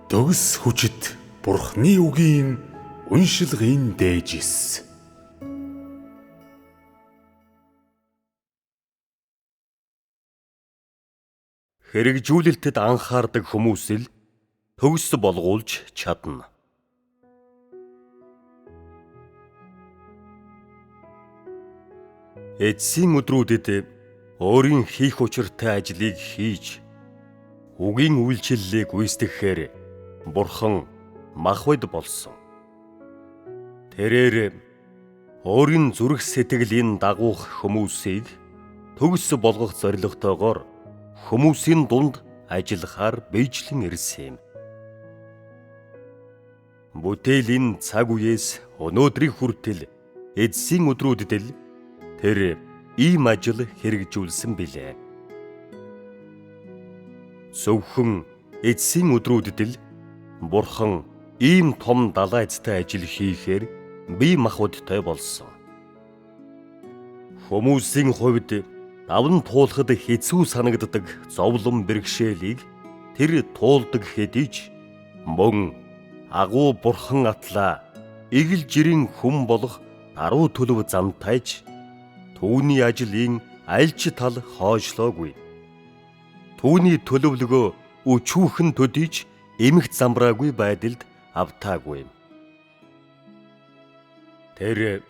Төгс хүчит Бурхны үгийн уншилгын дээжис. Хэрэгжүүлэлтэд анхаардаг хүмүүс л төгс болгуулж чадна. Эцсийн өдрүүдэд өөрийн хийх учиртай ажлыг хийж, үгийн үйлчлэлийг гүйцэтгэхээр Бурхан махбод болсон. Тэрээр өөрийн зүрх сэтгэлийн дагуух хүмүүсийг төгс болгох зорилготойгоор хүмүүсийн дунд ажиллахаар биежлэн ирсэн юм. Бүтээлийн цаг үеэс өнөөдрийн хүртэл эцсийн өдрүүдэд л тэр ийм ажил хэрэгжүүлсэн билээ. Зөвхөн эцсийн өдрүүдэд л Бурхан ийм том далайцтай ажил хийхээр бие махбодтой болсон. Хүмүүсийн хувьд давн туулахад хэцүү санагддаг зовлон бэрхшээлийг тэр туулдаг хэдий ч мөн агуу Бурхан атлаа игэл жирийн хүн болох даруй төлөв замтайж түүний ажлын аль ч тал хойшлоогүй. Түүний төлөвлөгөө өчүүхэн төдий ч эмх замбраагүй байдалд автаагүй. Тэр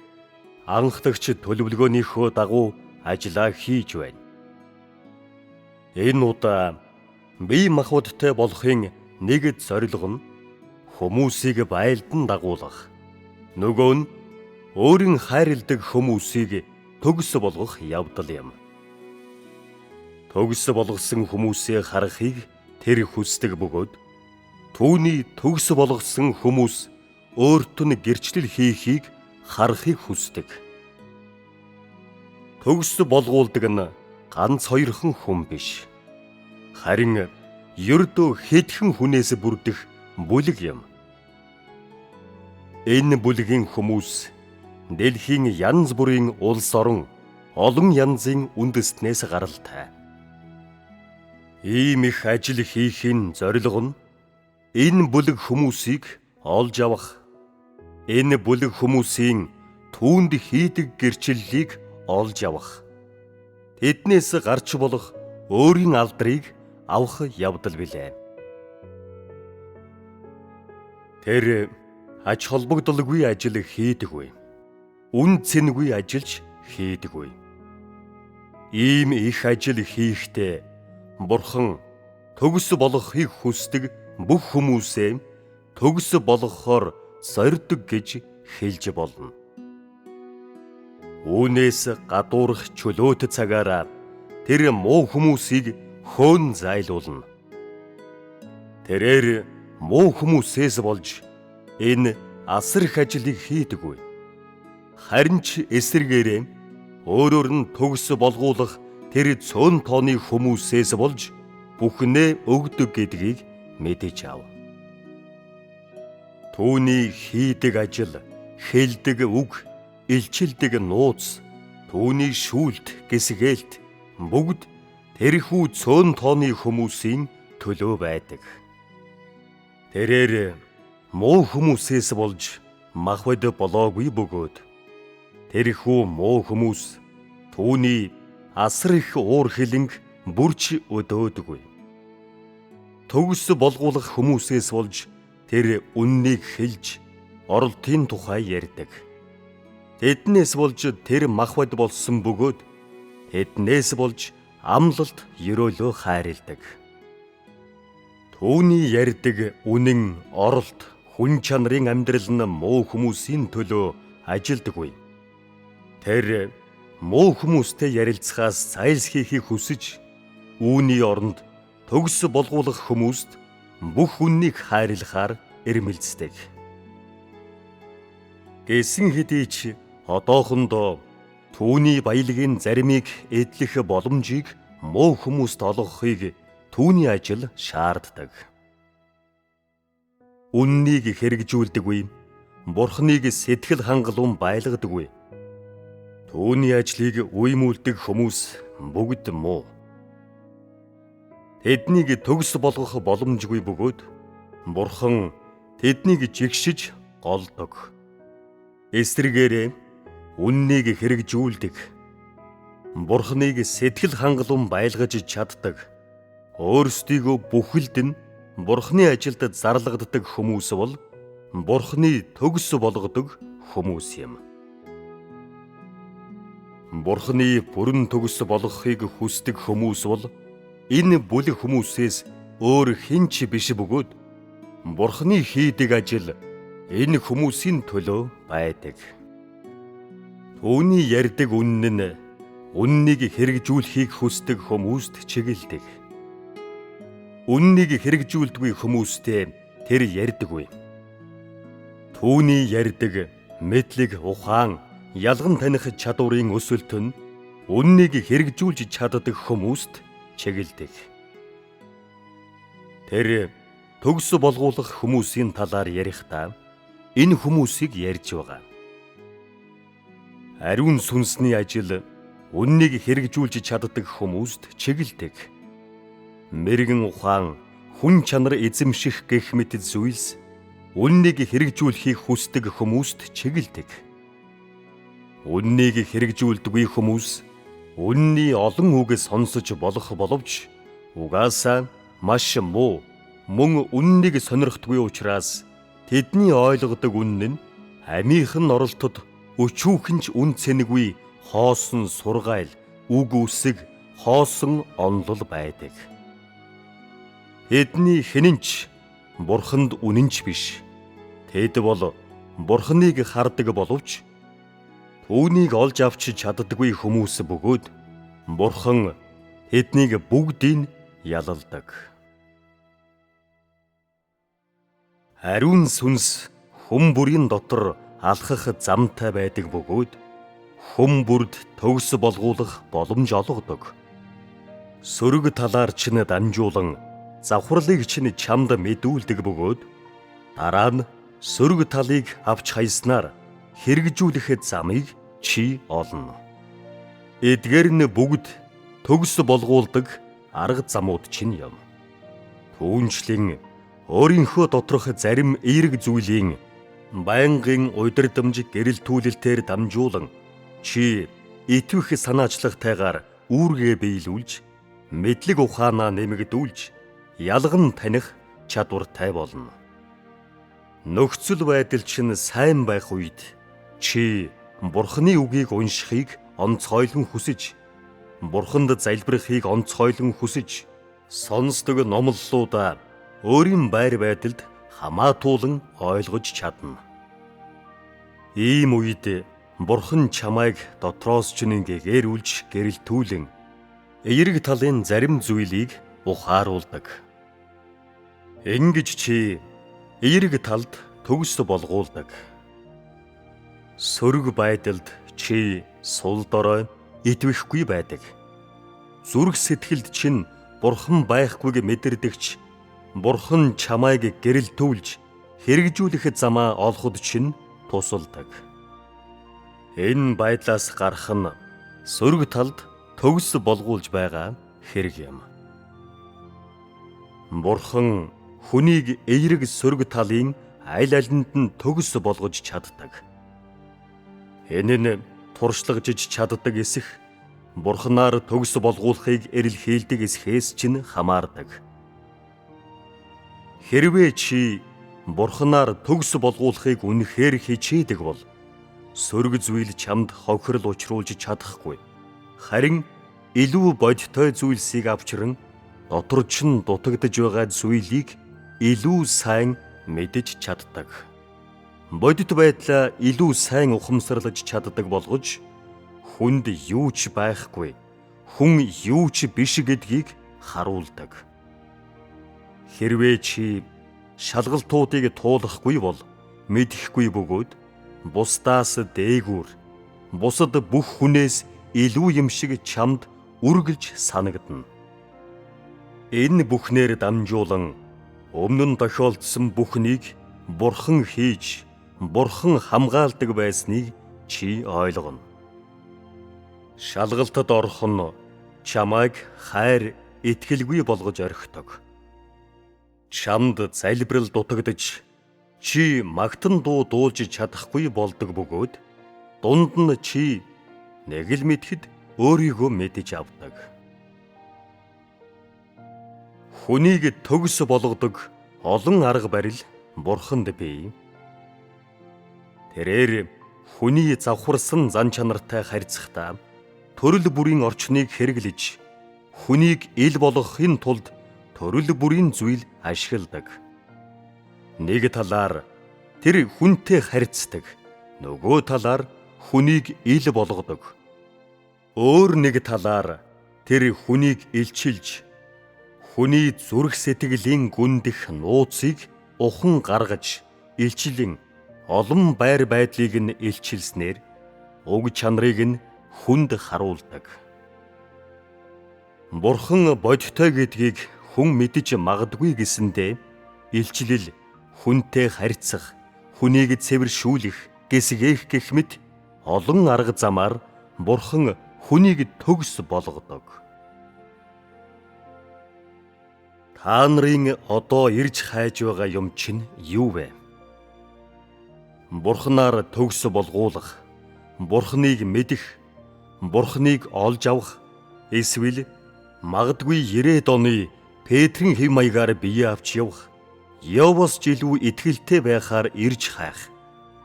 анхдагч төлөвлөгөөнийхөө дагуу ажиллаа хийж байна. Энэ удаа бие махбодтой болохын нэг зорилго нь хүмүүсийг байлдан дагуулах. Нөгөө нь өөрийн хайрладаг хүмүүсийг төгс болгох явдал юм. Төгс болгосон хүмүүсээ харахыг тэр хүсдэг бөгөөд түүний төгс болгосон хүмүүс өөрт нь гэрчлэл хийхийг харахыг хүсдэг. Төгс болгуулдаг нь ганц хоёрхан хүн биш. Харин ердөө хэдхэн хүнээс бүрдэх бүлэг юм. Энэ бүлгийн хүмүүс дэлхийн янз бүрийн улс орон олон янзын үндэстнээс гаралтай. Ийм их ажил хийхин зорилго нь энэ бүлэг хүмүүсийг олж авах. Энэ бүлэг хүмүүсийн түүнд хийдэг гэрчлэлийг олж авах. Тэднээс гарч болох өөрийн алдрыг авах явдал билээ. Тэр ач холбогдолгүй ажил хийдэггүй. Үн цэнгүй ажиллаж хийдэггүй. Ийм их ажил хийхдээ Бурхан төгс болгохыг хүсдэг бүх хүмүүсээ төгс болгохоор зорддог гэж хэлж болно. Үүнээс гадуурх чөлөөт цагаараа тэр муу хүмүүсийг хөөн зайлуулна. Тэрээр муу хүмүүсээс болж энэ асар их ажлыг хийдэггүй. Харин ч эсрэгээрээ өөрөөр нь төгс болгуулах тэр цөөн тооны хүмүүсээс болж бүхнээ өгдөг гэдгийг мэдэж ав. Түүний хийдэг ажил, хэлдэг үг, илчилдэг нууц, түүний шүүлт, гисгээлт бүгд тэрхүү цөөн тооны хүмүүсийн төлөө байдаг. Тэрээр муу хүмүүсээс болж махбод болоогүй бөгөөд тэрхүү муу хүмүүс түүний асар их уур хилэнг бүрч өдөөдгүй. Төгс болгуулах хүмүүсээс болж тэр үннийг хэлж оролтын тухай ярьдаг. Тэднээс болж тэр махбод болсон бөгөөд тэднээс болж амлалт ерөөлөө хайрладаг. Түүний ярьдаг үнэн оролт хүн чанарын амьдрал нь муу хүмүүсийн төлөө ажилдаггүй. Тэр муу хүмүүстэй ярилцахаас зайлсхийхийг хүсэж үүний оронд төгс болгуулах хүмүүст бүх үннийг хайрлахаар эрмэлздэг. Гэсэн хэдий ч одоохондоо түүний баялагын заримыг эдлэх боломжийг муу хүмүүст олгохыг түүний ажил шаарддаг. Үннийг хэрэгжүүлдэггүй, Бурхныг сэтгэл хангалуун байлгадаггүй. Түүний ажлыг үймүүлдэг хүмүүс бүгд муу. Тэднийг төгс болгох боломжгүй бөгөөд Бурхан тэднийг жигшиж голдог. Эсрэгээрээ үннийг хэрэгжүүлдэг. Бурханыг сэтгэл хангалуун байлгаж чаддаг. Өөрсдийгөө бүхэлд нь Бурханы ажилд зарлагддаг хүмүүс бол Бурханы төгс болгодог хүмүүс юм. Бурханы бүрэн төгс болгохыг хүсдэг хүмүүс бол энэ бүлэг хүмүүсээс өөр хэн ч биш бөгөөд Бурханы хийдэг ажил энэ хүмүүсийн төлөө байдаг. Түүний ярьдаг үнэн нь үннийг хэрэгжүүлэхийг хүсдэг хүмүүст чиглэдэг. Үннийг хэрэгжүүлдэггүй хүмүүстэй тэр ярьдаггүй. Түүний ярьдаг мэдлэг, ухаан, ялган таних чадварын өсөлт нь үннийг хэрэгжүүлж чаддаг хүмүүст чиглэдэг. Тэр төгс болгуулах хүмүүсийн талаар ярихдаа энэ хүмүүсийг ярьж байгаа. Ариун сүнсний ажил үннийг хэрэгжүүлж чаддаг хүмүүст чиглэдэг. Мэргэн ухаан, хүн чанар эзэмших гэх мэт зүйлс үннийг хэрэгжүүлэхийг хүсдэг хүмүүст чиглэдэг. Үннийг хэрэгжүүлдэггүй хүмүүс үнний олон үг сонсож болох боловч угаасаа маш муу, мөн үннийг сонирхдаггүй учраас тэдний ойлгодог үнэн нь амийнхан оролтод өчүүхэн ч үн цэнэгүй хоосон сургаал, үг үсэг, хоосон онлол байдаг. Эдний хэнэнч Бурханд үнэнч биш. Тэд бол Бурханыг хардаг боловч түүнийг олж авч чаддаггүй хүмүүс бөгөөд Бурхан тэднийг бүгдийг ялалдаг. Ариун сүнс хүн бүрийн дотор алхах замтай байдаг бөгөөд хүн бүрд төгс болгуулах боломж олгодог. Сөрөг талаар чинь дамжуулан завхралыг чинь чамд мэдүүлдэг бөгөөд дараа нь сөрөг талыг авч хайснаар хэрэгжүүлэх замыг чи олно. Эдгээр нь бүгд төгс болгуулдаг арга замууд чинь юм. Түүнчлэн өөрийнхөө доторх зарим эерэг зүйлийн байнгын удирдамж гэрэлтүүлэлтээр дамжуулан чи итвэх санаачлагтайгаар үүргээ биелүүлж, мэдлэг ухаанаа нэмэгдүүлж, ялган таних чадвартай болно. Нөхцөл байдал чинь сайн байх үед чи Бурханы үгийг уншихыг онцгойлон хүсэж, Бурханд залбирахыг онцгойлон хүсэж, сонсдог номлолуудаа өөрийн байр байдалд хамаатуулан ойлгож чадна. Ийм үед Бурхан чамайг дотроос ч гэгээрүүлж гэрэлтүүлэн эерэг талын зарим зүйлийг ухааруулдаг. Ингэж чи эерэг талд төгс болгуулдаг. Сөрөг байдалд чи сул дорой итвэхгүй байдаг. Зүрх сэтгэлд чинь Бурхан байхгүйг мэдэрдэгч Бурхан чамайг гэрэлтүүлж хэрэгжүүлэх замаа олоход чинь тусалдаг. Энэ байдлаас гарах нь сөрөг талд төгс болгуулж байгаа хэрэг юм. Бурхан хүнийг эерэг сөрөг талын аль алинд нь төгс болгож чаддаг. Энэ нь туршлагажж чаддаг эсэх, Бурханаар төгс болгуулахыг эрэлхийлдэг эсхээс чинь хамаардаг. Хэрвээ чи Бурханаар төгс болгуулахыг үнэхээр хичээдэг бол сөрөг зүйл чамд хохирол учруулж чадахгүй. Харин илүү бодиттой зүйлсийг авчран дотор чинь дутагдж байгаа зүйлийг илүү сайн мэдэж чаддаг. Бодит байдлаа илүү сайн ухамсарлаж чаддаг болгож хүнд юу ч байхгүй, хүн юу ч биш гэдгийг харуулдаг. Хэрвээ чи шалгалтуудыг туулахгүй бол мэдэхгүй бөгөөд бусдаас дээгүүр, бусад бүх хүнээс илүү юм шиг чамд үргэлж санагдана. Энэ бүхнээр дамжуулан өмнө нь тохиолдсон бүхнийг Бурхан хийж, Бурхан хамгаалдаг байсныг чи ойлгоно. Шалгалтад орох нь чамайг хайр, итгэлгүй болгож орхидог. Чамд залбирал дутагдж чи магтан дуу дуулж чадахгүй болдог бөгөөд дунд нь чи нэг л мэдхэд өөрийгөө мэдэж авдаг. Хүнийг төгс болгодог олон арга барил Бурханд бий. Тэрээр хүний завхарсан зан чанартай харьцахдаа төрөл бүрийн орчныг хэрэглэж хүнийг ил болгохын тулд төрөл бүрийн зүйл ашигладаг. Нэг талаар тэр хүнтэй харьцдаг, нөгөө талаар хүнийг ил болгодог. Өөр нэг талаар тэр хүнийг илчилж, хүний зүрх сэтгэлийн гүндэх нууцыг ухан гаргаж, илчлэн олон байр байдлыг нь илчилснээр уг чанарыг нь хүнд харуулдаг. Бурхан бодтой гэдгийг хүн мэдэж магадгүй гэсэндээ илчлэл, хүнтэй харьцах, хүнийг цэвэршүүлэх, гэсгээх гэх мэт олон арга замаар Бурхан хүнийг төгс болгодог. Та нарын одоо ирж хайж байгаа юм чинь юу вэ? Бурханаар төгс болгуулах, Бурханыг мэдэх, Бурханыг олж авах, эсвэл магадгүй 90-ад оны Петрийн хэв маягаар бие авч явах, Йовоос ч илүү итгэлтэй байхаар ирж хайх,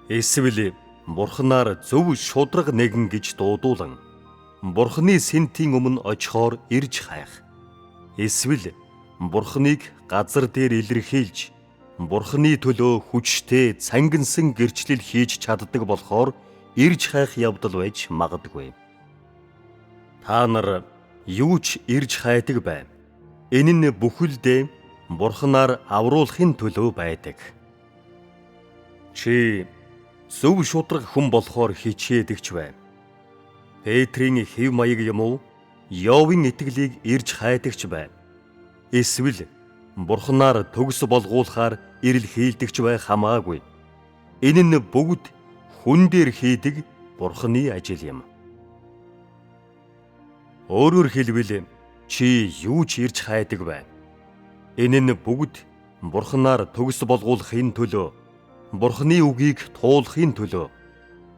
эсвэл Бурханаар зөв шудраг нэгэн гэж дуудуулан Бурханы сэнтийн өмнө очихоор ирж хайх, эсвэл Бурханыг газар дээр илэрхийлж Бурханы төлөө хүчтэй цангинсан гэрчлэл хийж чаддаг болохоор ирж хайх явдал байж магадгүй. Та нар юу ч ирж хайдаг бай. Энэ нь бүхэлдээ Бурханаар авруулахын төлөө байдаг. Чи зөв шудраг хүн болохоор хичээдэгч бай. Петрийн хэв маяг юм уу? Йовын итгэлийг ирж хайдагч бай. Эсвэл Бурханаар төгс болгуулахаар ирэлхийлдэгч бай хамаагүй. Энэ нь бүгд хүн дээр хийдэг Бурханы ажил юм. Өөрөөр хэлбэл чи юу ч ирж хайдаг бай. Энэ нь бүгд Бурханаар төгс болгуулахын төлөө, Бурханы үгийг туулахын төлөө,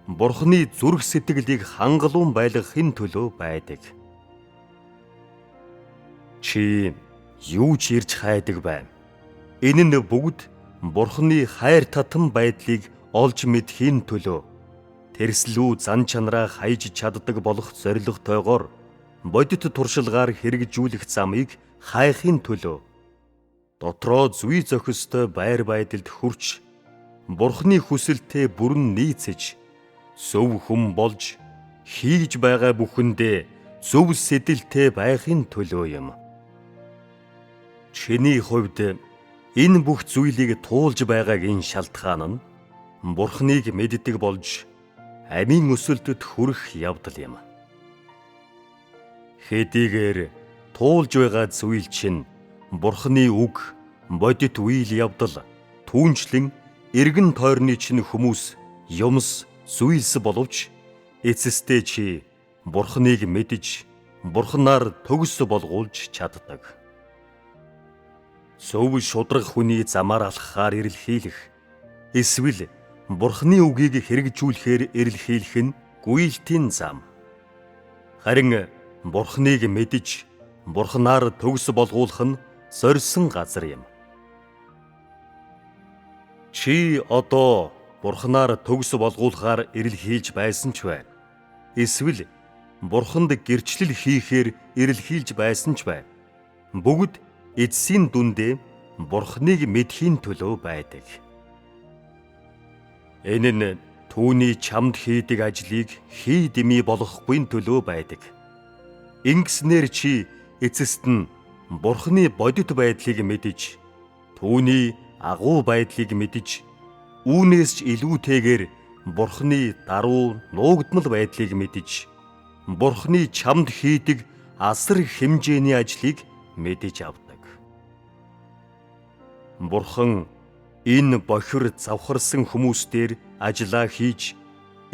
Бурханы зүрх сэтгэлийг хангалуун байлгахын төлөө байдаг. Чи юу ч ирж хайдаг бай. Энэ нь бүгд Бурханы хайр татам байдлыг олж мэдхийн төлөө, тэрслүү зан чанараа хайж чаддаг болох зорилготойгоор бодит туршилгаар хэрэгжүүлэх замыг хайхын төлөө, дотроо зүй зохистой байр байдалд хүрч Бурханы хүсэлтэд бүрэн нийцэж, зөв хүн болж хийж байгаа бүхэндээ зөв сэдэлтэй байхын төлөө юм. Чиний хувьд энэ бүх зүйлийг туулж байгаагийн шалтгаан нь Бурханыг мэддэг болж амийн өсөлтөд хүрэх явдал юм. Хэдийгээр туулж байгаа зүйл чинь Бурханы үг, бодит үйл явдал, түүнчлэн эргэн тойрны чинь хүмүүс, юмс, зүйлс боловч эцэстээ чи Бурханыг мэдж, Бурханаар төгс болгуулж чаддаг. Зөв шудраг хүний замаар алхахаар ирэлхийлэх, эсвэл Бурханы үгийг хэрэгжүүлэхээр ирэлхийлэх нь гүйлтийн зам. Харин Бурханыг мэдж, Бурханаар төгс болгуулах нь зорьсон газар юм. Чи одоо Бурханаар төгс болгуулахаар ирэлхийлж байсан ч бай. Эсвэл Бурханд гэрчлэл хийхээр ирэлхийлж байсан ч бай. Бүгд эцсийн дүндээ Бурханыг мэдхийн төлөө байдаг. Энэ нь түүний чамд хийдэг ажлыг хий дэмий болгохгүй төлөө байдаг. Ингэснээр чи эцэст нь Бурханы бодит байдлыг мэдж, түүний агуу байдлыг мэдж, үүнээс ч илүүтэйгээр Бурханы даруй нуугдмал байдлыг мэдж, Бурханы чамд хийдэг асар хэмжээний ажлыг мэдэж авдаг. Бурхан энэ бохир завхарсан хүмүүстээр ажиллаа хийж,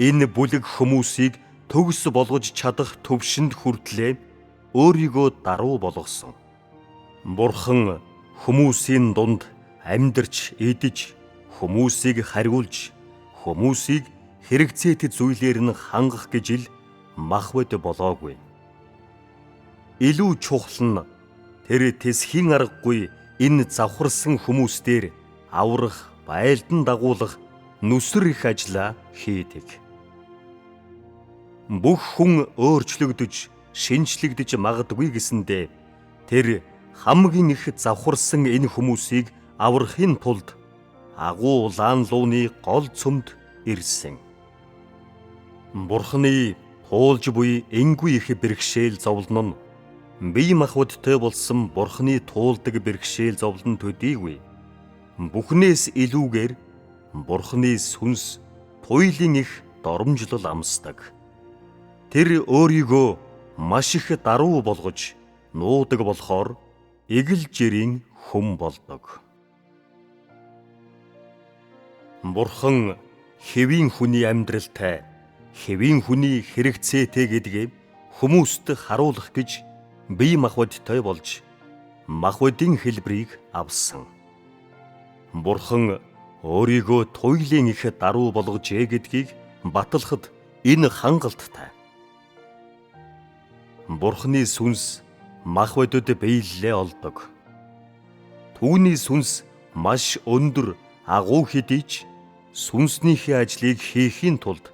энэ бүлэг хүмүүсийг төгс болгож чадах төвшөнд хүртлээ өөрийгөө даруй болгосон. Бурхан хүмүүсийн дунд амьдарч идэж, хүмүүсийг хариулж, хүмүүсийг хэрэгцээтэй зүйлээр нь хангах гэж ил махбод болоогүй. Илүү чухал нь тэр тэсхийн аргагүй энэ завхарсан хүмүүстээр аврах, байлдан дагуулах нүсэр их ажлаа хийдэг. Бүх хүн өөрчлөгдөж, шинжлэгдэж магадгүй гэсэндээ тэр хамгийн их завхарсан энэ хүмүүсийг аврахын тулд агуу улаан лууны гол цөмд ирсэн. Бурхны туулж буй энгүй их бэрхшээл зовлон нь бие махбодтой болсон Бурхны туулдаг бэрхшээл зовлон төдийгүй бүхнээс илүүгээр Бурхны сүнс туйлын их доромжлол амсдаг. Тэр өөрийгөө маш их даруй болгож нуудаг болохоор эгэл жирийн хүн болдог. Бурхан хэвийн хүний амьдралтай, хэвийн хүний хэрэгцээтэй гэдгээ хүмүүст харуулах гэж бие махбодтой болж махбодын хэлбэрийг авсан. Бурхан өөрийгөө туйлын их даруй болгожээ гэдгийг баталахад энэ хангалттай. Бурхны сүнс махбодод биелэлээ олдог. Түүний сүнс маш өндөр агуу хэдий ч сүнснийхээ ажлыг хийхийн тулд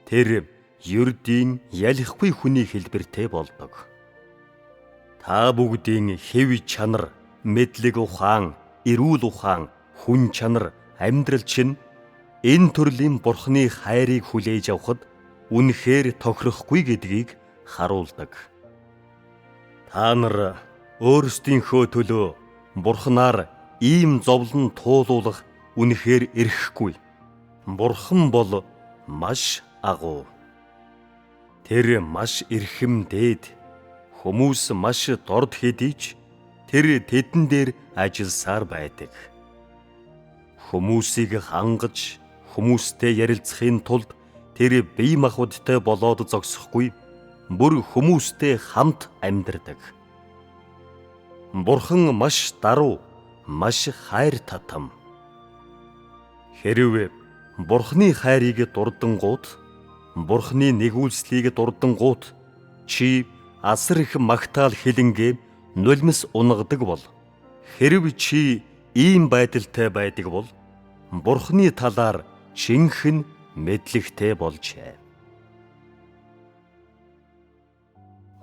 тэр ердийн ялихгүй хүний хэлбэртэй болдог. Та бүгдийн хэв чанар, мэдлэг ухаан, эрүүл ухаан, хүн чанар, амьдрал чинь энэ төрлийн Бурхны хайрыг хүлээж авахд үнэхээр тохирохгүй гэдгийг харуулдаг. Та нар өөрсдийнхөө төлөө Бурханаар ийм зовлон туулуулах үнэхээр эрхэхгүй. Бурхан бол маш агуу. Тэр маш эрхэм дээд, хүмүүс маш дорд хэдий ч тэр тэдэн дээр ажилласаар байдаг. Хүмүүсийг хангаж, хүмүүстэй ярилцахын тулд тэр бие махбодтой болоод зогсохгүй, бүр хүмүүстэй хамт амьдардаг. Бурхан маш даруй, маш хайр татам. Хэрвээ Бурхны хайрыг дурдангууд, Бурхны нэгүүлслийг дурдангууд чи асар их магтаал хилэнгээ нулимс унгадаг бол, хэрв чи ийм байдалтай байдаг бол Бурхны талаар шинхэн мэдлэгтэй болжээ.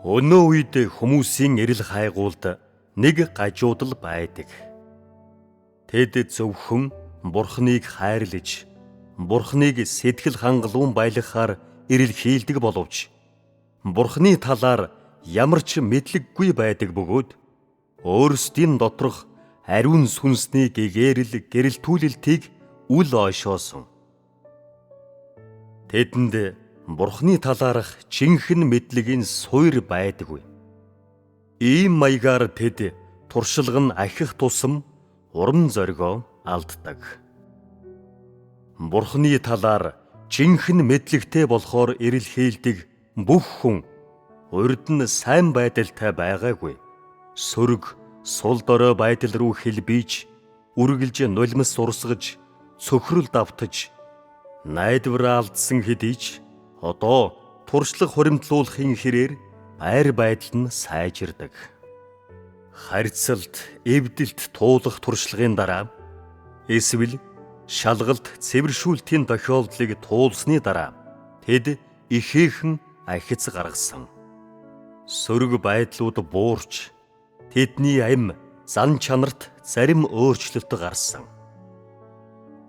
Өнөө үед хүмүүсийн эрэл хайгуулд нэг гажуудал байдаг. Тэд зөвхөн Бурхныг хайрлаж, Бурхныг сэтгэл хангалуун байлгахаар эрэлхийлдэг боловч Бурхны талаар ямар ч мэдлэггүй байдаг бөгөөд өөрсдийн доторх ариун сүнсний гэгэрэл гэрэлтүүлэлтийг үл ойшоосон. Тэдэнд Бурхны талаарх жинхэнэ мэдлэгийн суурь байдаггүй. Ийм маягаар тэд туршилган ахих тусам урам зоригоо алддаг. Бурхны талаар жинхэнэ мэдлэгтэй болохоор эрэлхийлдэг бүх хүн урд нь сайн байдалтай байгаагүй. Сөрөг, сул дорой байдал руу хэлбийж, үргэлж нулимс урсгаж, цөхрөл давтаж, найдвараа алдсан хэдий ч одоо туршлага хуримтлуулахын хэрээр байр байдал нь сайжирдаг. Харьцалт, эвдэлт туулах туршлагын дараа эсвэл шалгалт, цэвэршүүлтийн тохиолдлыг туулсны дараа тэд ихээхэн ахиц гаргасан. Сөрөг байдлууд буурч, тэдний амь, зан чанарт зарим өөрчлөлт гарсан.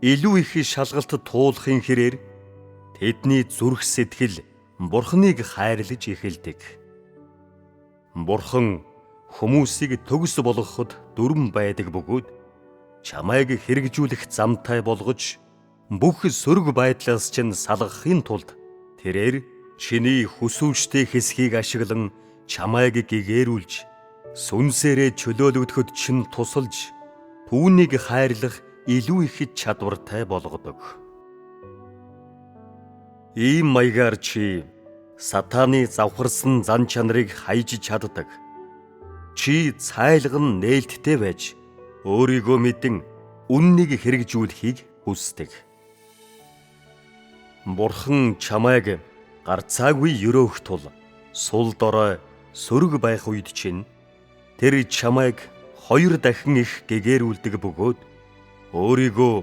Илүү их шалгалт туулахын хэрээр тэдний зүрх сэтгэл Бурхныг хайрлаж эхэлдэг. Бурхан хүмүүсийг төгс болгоход дүрм байдаг бөгөөд чамайг хэрэгжүүлэх замтай болгож бүх сөрөг байдлаас чинь салгахын тулд тэрээр чиний хүсүүштэй хэсгийг ашиглан чамайг гэгэрүүлж сүнсээрээ чөлөөлөгдөхөд чинь тусалж түүнийг хайрлах илүү их чадвартай болгодог. Ийм маягаар чи сатааны завхарсан зан чанарыг хайж чаддаг. Чи цайлган нээлттэй байж өөрийгөө мэдэн үннийг хэрэгжүүлэхийг хүсдэг. Бурхан чамайг гарцаагүй өрөөх тул сул дорой сөрөг байх үед чинь тэр чамайг 2 дахин их гэгэрүүлдэг бөгөөд өөрийгөө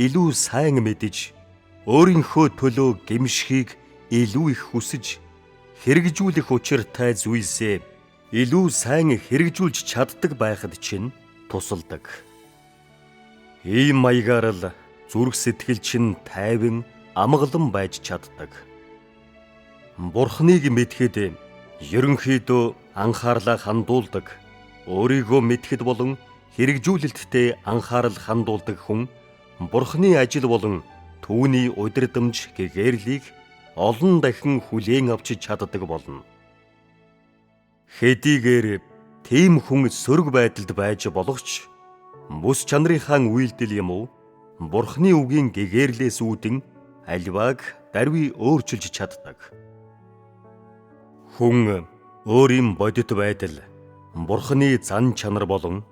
илүү сайн мэдэж өөрийнхөө төлөө гэмшихийг илүү их хүсэж хэрэгжүүлэх учиртай зүйлсээ илүү сайн хэрэгжүүлж чаддаг байхад чинь тусалдаг. Ийм маягаар л зүрх сэтгэл чинь тайван амгалан байж чаддаг. Бурхныг мэдхэд ерөнхийдөө анхаарлаа хандуулдаг, өөрийгөө мэдхэд болон хэрэгжүүлэлттэй анхаарал хандуулдаг хүн Бурхны ажил болон түүний удирдамж гэгэрлийг олон дахин хүлээн авч чаддаг болно. Хэдийгээр тийм хүн сөрөг байдалд байж болох ч бүс чанарынхаа үйлдэл юм уу Бурхны үгийн гэгээрлээс үүдэн альвааг даруй өөрчилж чаддаг. Хүн өөрийн бодит байдал, Бурхны зан чанар болон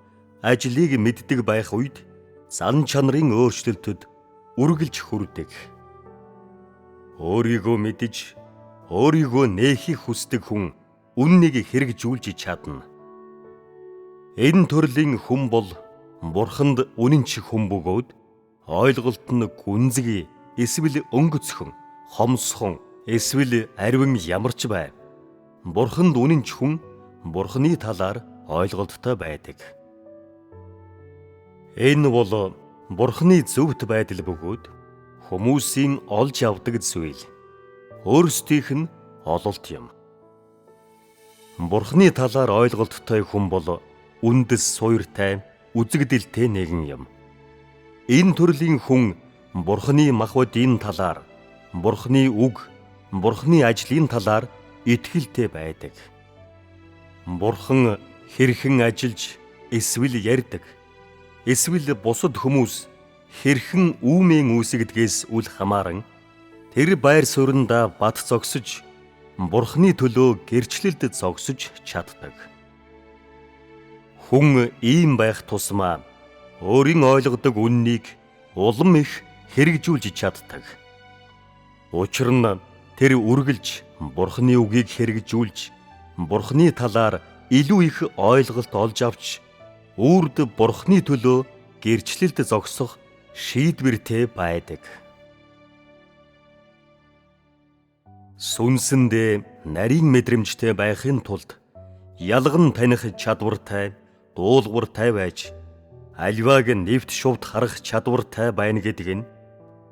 ажлыг мэддэг байх үед зан чанарын өөрчлөлтөд үргэлж хүрдэг. Өөрийгөө мэдэж, өөрийгөө нээхийг хүсдэг хүн үннийг хэрэгжүүлж чадна. Энэ төрлийн хүн бол Бурханд үнэнч хүн бөгөөд ойлголт нь гүнзгий эсвэл өнгөцхөн, хомсхон эсвэл арвин ямарч бай. Бурханд үнэнч хүн Бурхны талаар ойлголттой байдаг. Энэ бол Бурхны зөвхт байдал бөгөөд хүмүүсийн олж авдаг зүйл. Өөрсдийнх нь ололт юм. Бурхны талаар ойлголттой хүн бол үндэс суйртай, үзэгдэлтэй нэгэн юм. Энэ төрлийн хүн Бурхны махбодийн талаар, Бурхны үг, Бурхны ажлын талаар итгэлтэй байдаг. Бурхан хэрхэн ажиллаж, эсвэл ярьдаг, эсвэл бусад хүмүүс хэрхэн үүмэн үүсгдгээс үл хамааран тэр байр суурьндаа бат зогсож, Бурхны төлөө гэрчлэлд зогсож чаддаг. Хүн ийм байх тусмаа өөрийн ойлгодог үннийг улам их хэрэгжүүлж чаддаг. Учир нь тэр үргэлж Бурхны үгийг хэрэгжүүлж, Бурхны талаар илүү их ойлголт олж авч, үрд Бурхны төлөө гэрчлэлд зогсох шийдвэртэй байдаг. Сүнсэндээ нарийн мэдрэмжтэй байхын тулд ялган таних чадвартай, дуулууртай байж, альвааг нэвт шувд харах чадвартай байна гэдэг нь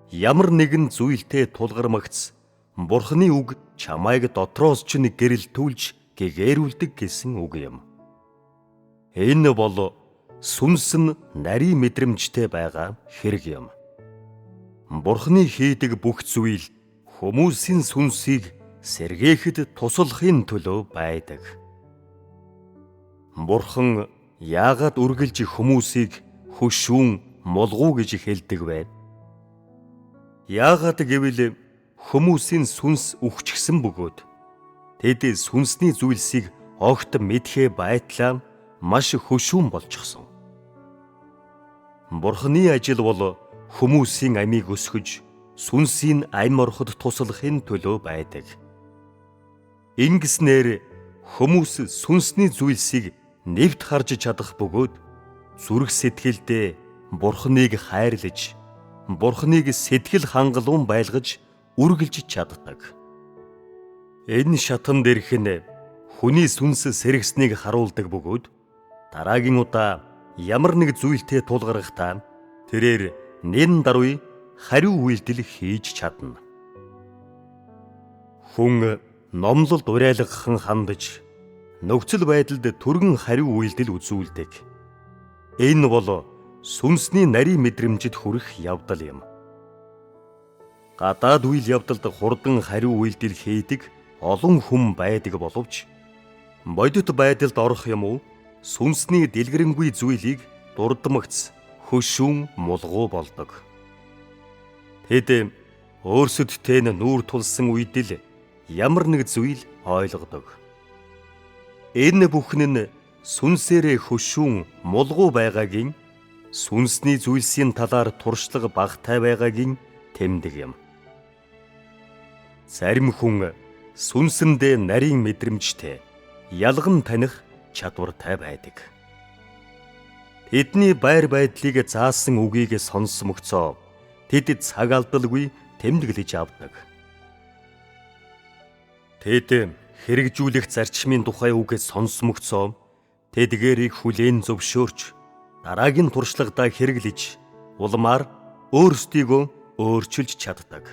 ямар нэгэн зүйлтэй тулгармагц Бурхны үг чамайг дотроос ч гэрэлтүүлж гэгэрүүлдэг гэсэн үг юм. Энэ бол сүнс нь нарийн мэдрэмжтэй байгаа хэрэг юм. Бурхны хийдэг бүх зүйл хүмүүсийн сүнсийг сэргээхэд туслахын төлөө байдаг. Бурхан яагаад үргэлж хүмүүсийг хөшүүн, мулгуу гэж хэлдэг вэ? Яагаад гэвэл хүмүүсийн сүнс үхчихсэн бөгөөд тэд сүнсний зүйлсийг огт мэдхээ байтлаа маш хөшүүн болчихсон. Бурхны ажил бол хүмүүсийн амийг өсгөж, сүнсийн ам ороход туслахын төлөө байдаг. Ингэснээр хүмүүс сүнсний зүйлсийг нэвт харж чадах бөгөөд зүрх сэтгэлдээ Бурхныг хайрлаж, Бурхныг сэтгэл хангалуун байлгаж үргэлж чаддаг. Энэ шатан дээрх нь хүний сүнс сэргсэнийг харуулдаг бөгөөд дараагийн удаа ямар нэг зүйлтэй тулгархдаа тэрээр нэн даруй хариу үйлдэл хийж чадна. Хүн номлолд уриалгахан хандаж, нөхцөл байдалд түргэн хариу үйлдэл үзүүлдэг. Энэ бол сүнсний нарийн мэдрэмжид хүрэх явдал юм. Гадаад үйл явдалд хурдан хариу үйлдэл хийдэг олон хүн байдаг боловч бодит байдалд орох юм уу сүнсний дэлгэрэнгүй зүйлийг дурдмагц, хөшүүн, мулгуу болдог. Тэд өөрсөдтэй нь нүүр тулсан үед л ямар нэг зүйл ойлгодог. Энэ бүхэн нь сүнсээрээ хөшүүн, мулгуу байгаагийн Сүнсний зүйлсийн талаар туршлага багтай байгаагийн тэмдэг юм. Зарим хүн сүнсэндээ нарийн мэдрэмжтэй, ялган таних чадвартай байдаг. Тэдний байр байдлыг заасан үгийг сонсмогцоо тэд цаг алдалгүй тэмдэглэж авдаг. Тэд хэрэгжүүлэх зарчмын тухай үг сонсмогцоо тэдгээрийг хүлээн зөвшөөрч дараагийн туршлагадаа хэрэглэж улмаар өөрсдийгөө өөрчилж чаддаг.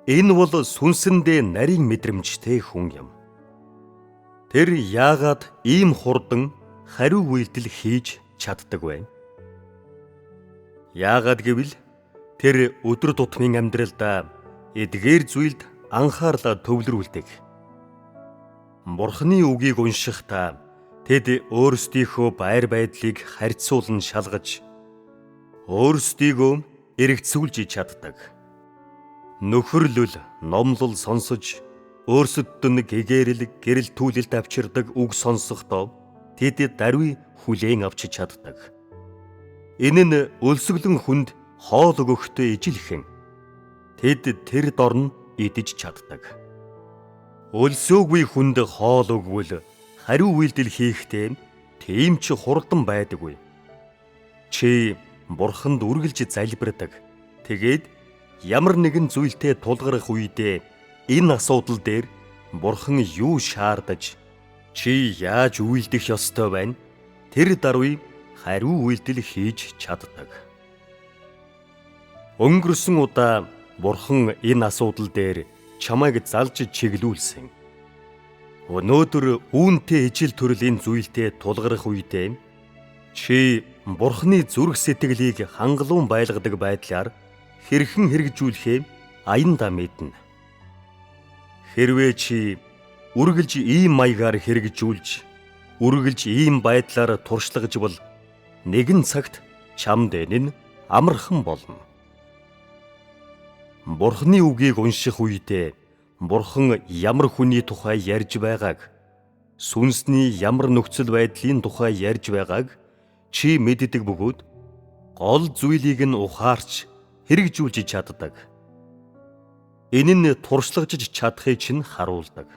Энэ бол сүнсэндээ нарийн мэдрэмжтэй хүн юм. Тэр яагаад ийм хурдан хариу үйлдэл хийж чаддаг вэ? Яагаад гэвэл тэр өдөр тутмын амьдралдаа эдгээр зүйлд анхаарлаа төвлөрүүлдэг. Бурхны үгийг уншихдаа тэд өөрсдийнхөө байр байдлыг харьцуулан шалгаж өөрсдийгөө эргэцүүлж чаддаг. Нөхөрлөл, номлол сонсож өөрсөдд нь гэгэрэл, гэрэл түлэлт авчирдаг үг сонсохдоо тэд даруй хүлээн авч чаддаг. Энэ нь өлсгөлэн хүнд хоол өгөхдөө ижилхэн тэд тэр дорн идэж чаддаг. Өлсөөгүй хүнд хоол өгвөл хариу үйлдэл хийхдээ тийм ч хурдан байдаггүй. Чи Бурханд үргэлж залбирдаг. Тэгээд ямар нэгэн зүйлтэй тулгарх үедээ энэ асуудал дээр Бурхан юу шаардаж чи яаж үйлдэх ёстой байна? Тэр даруй хариу үйлдэл хийж чаддаг. Өнгөрсөн удаа Бурхан энэ асуудал дээр чамайг залж чиглүүлсэн. Өнөөдөр үүнтэй ижил төрлийн зүйлтэй тулгарх үедээ чи Бурханы зүрх сэтгэлийг хангалуун байлгадаг байдлаар хэрхэн хэрэгжүүлэхээ аяндаа мэднэ. Хэрвээ чи үргэлж ийм маягаар хэрэгжүүлж, үргэлж ийм байдлаар туршлагаж бол нэгэн цагт чамд энэ нь амархан болно. Бурхны үгийг унших үедээ Бурхан ямар хүний тухай ярьж байгааг, сүнсний ямар нөхцөл байдлын тухай ярьж байгааг чи мэддэг бөгөөд гол зүйлийг нь ухаарч хэрэгжүүлж чаддаг. Энэ нь туршлагаж чадахыг чинь харуулдаг.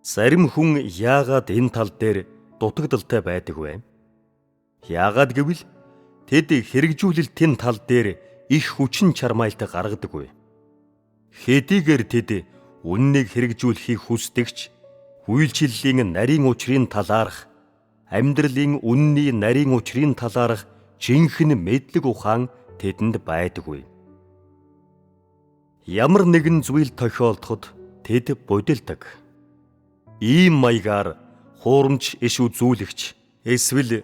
Зарим хүн яагаад энэ тал дээр дутагдaltaй байдаг вэ? Яагаад гэвэл тэд хэрэгжүүлэлтийн тал дээр их хүчин чармайлт гаргадаггүй. Хэдийгээр тэд үннийг хэрэгжүүлэхийг хүсдэгч үйлчлэлийн нарийн учрын талаарх, амьдралын үнний нарийн учрын талаарх жинхэнэ мэдлэг ухаан тэдэнд байдаггүй. Ямар нэгэн зүйл тохиолдоход тэд будилдаг. Ийм маягаар хуурамч иш үзүүлэгч эсвэл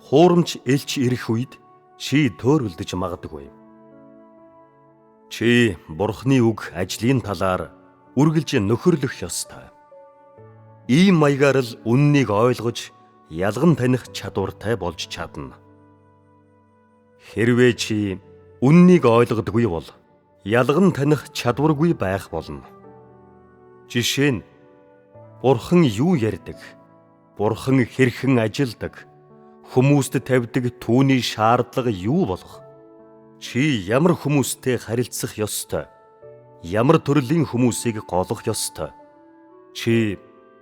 хуурамч элч ирэх үед чи төөрөлдөж магадгүй. Чи Бурхны үг ажлын талаар үргэлж нөхөрлөх ёстой. Ийм маягаар л үннийг ойлгож, ялган таних чадвартай болж чадна. Хэрвээ чи үннийг ойлгодоггүй бол ялган таних чадваргүй байх болно. Жишээ нь Бурхан юу ярьдаг? Бурхан хэрхэн ажилдаг? Хүмүүст тавьдаг түүний шаардлага юу болох? Чи ямар хүмүүстэй харилцах ёстой? Ямар төрлийн хүмүүсийг голох ёстой? Чи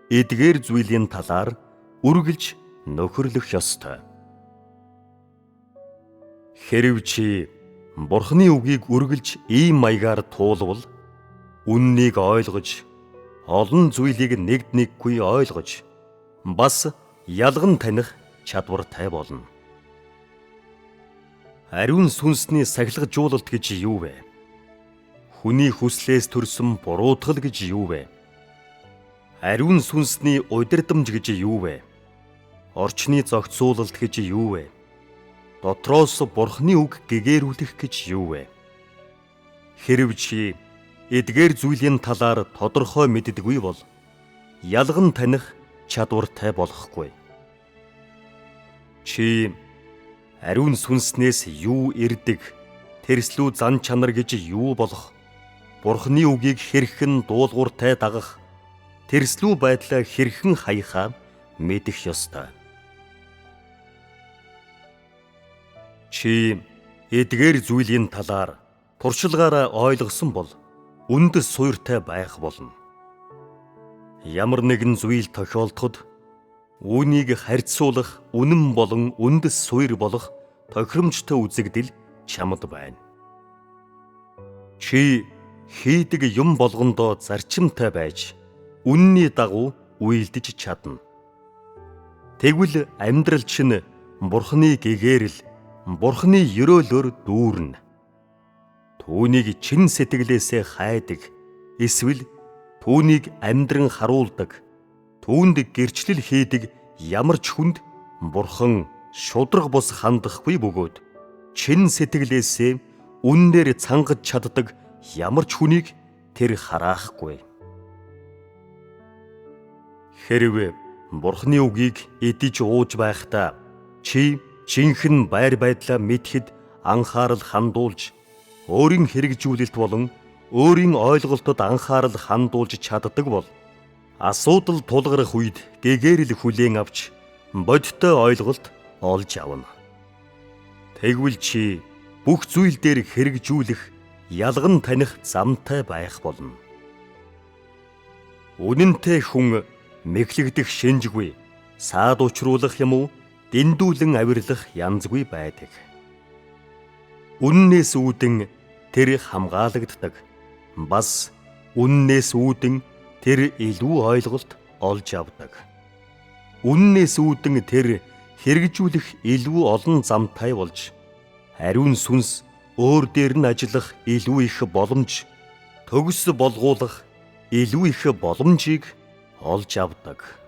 эдгээр зүйлийн талаар үргэлж нөхөрлөх ёстой. Хэрв чи Бурхны үгийг үргэлж ийм маягаар туулвал, үннийг ойлгож, олон зүйлийг нэгд нэггүй ойлгож, бас ялган таних чадвартай болно. Ариун сүнсний сахилгажуулалт гэж юу вэ? Хүний хүслээс төрсөн буруутгал гэж юу вэ? Ариун сүнсний удирдамж гэж юу вэ? Орчны зохицуулалт гэж юу вэ? Дотроос Бурхны үг гэгэрүүлэх гэж юу вэ? Хэрв чи эдгээр зүйлийн талаар тодорхой мэддэггүй бол ялган таних чадвартай болохгүй. Чи ариун сүнснээс юу ирдэг, тэрслүү зан чанар гэж юу болох, Бурхны үгийг хэрхэн дуулууртай дагах, тэрслүү байдлаа хэрхэн хаягхаа мэдэх ёстой. Чи эдгээр зүйлийн талаар туршлагаараа ойлгосон бол үндэс суйртай байх болно. Ямар нэгэн зүйл тохиолдоход үүнийг харьцуулах үнэн болон үндэс суйр болох тохиромжтой үзэгдэл чамд байна. Чи хийдэг юм болгондоо зарчимтай байж үнний дагуу үйлдэж чадна. Тэгвэл амьдрал чинь Бурхны гэгээрл, Бурхны ёроолоор дүүрнэ. Түүнийг чин сэтгэлээсээ хайдаг, эсвэл түүнийг амьдран харуулдаг, түүнд гэрчлэл хийдэг ямар ч хүнд Бурхан шудраг бус хандахгүй бөгөөд чин сэтгэлээсээ үннээр цангаж чаддаг ямар ч хүнийг тэр хараахгүй. Хэрвээ Бурхны үгийг эдэж ууж байхдаа чи жинхэнэ байр байдлаа мэдхэд анхаарал хандуулж, өөрийн хэрэгжүүлэлт болон өөрийн ойлголтод анхаарал хандуулж чаддаг бол асуудал тулгарх үед гэгээрл хүлээн авч бодиттой ойлголт олж авна. Тэгвэл чи бүх зүйл дээр хэрэгжүүлэх, ялган таних замтай байх болно. Үнэнтэй хүн мэхлэгдэх шинжгүй, саад учруулах юм уу, дэндүүлэн авирлах янзгүй байдаг. Үннээс үүдэн тэр хамгаалагддаг. Бас үннээс үүдэн тэр илүү ойлголт олж авдаг. Үннээс үүдэн тэр хэрэгжүүлэх илүү олон замтай болж, ариун сүнс өөр дээр нь ажиллах илүү их боломж, төгс болгуулах илүү их боломжийг олж авдаг.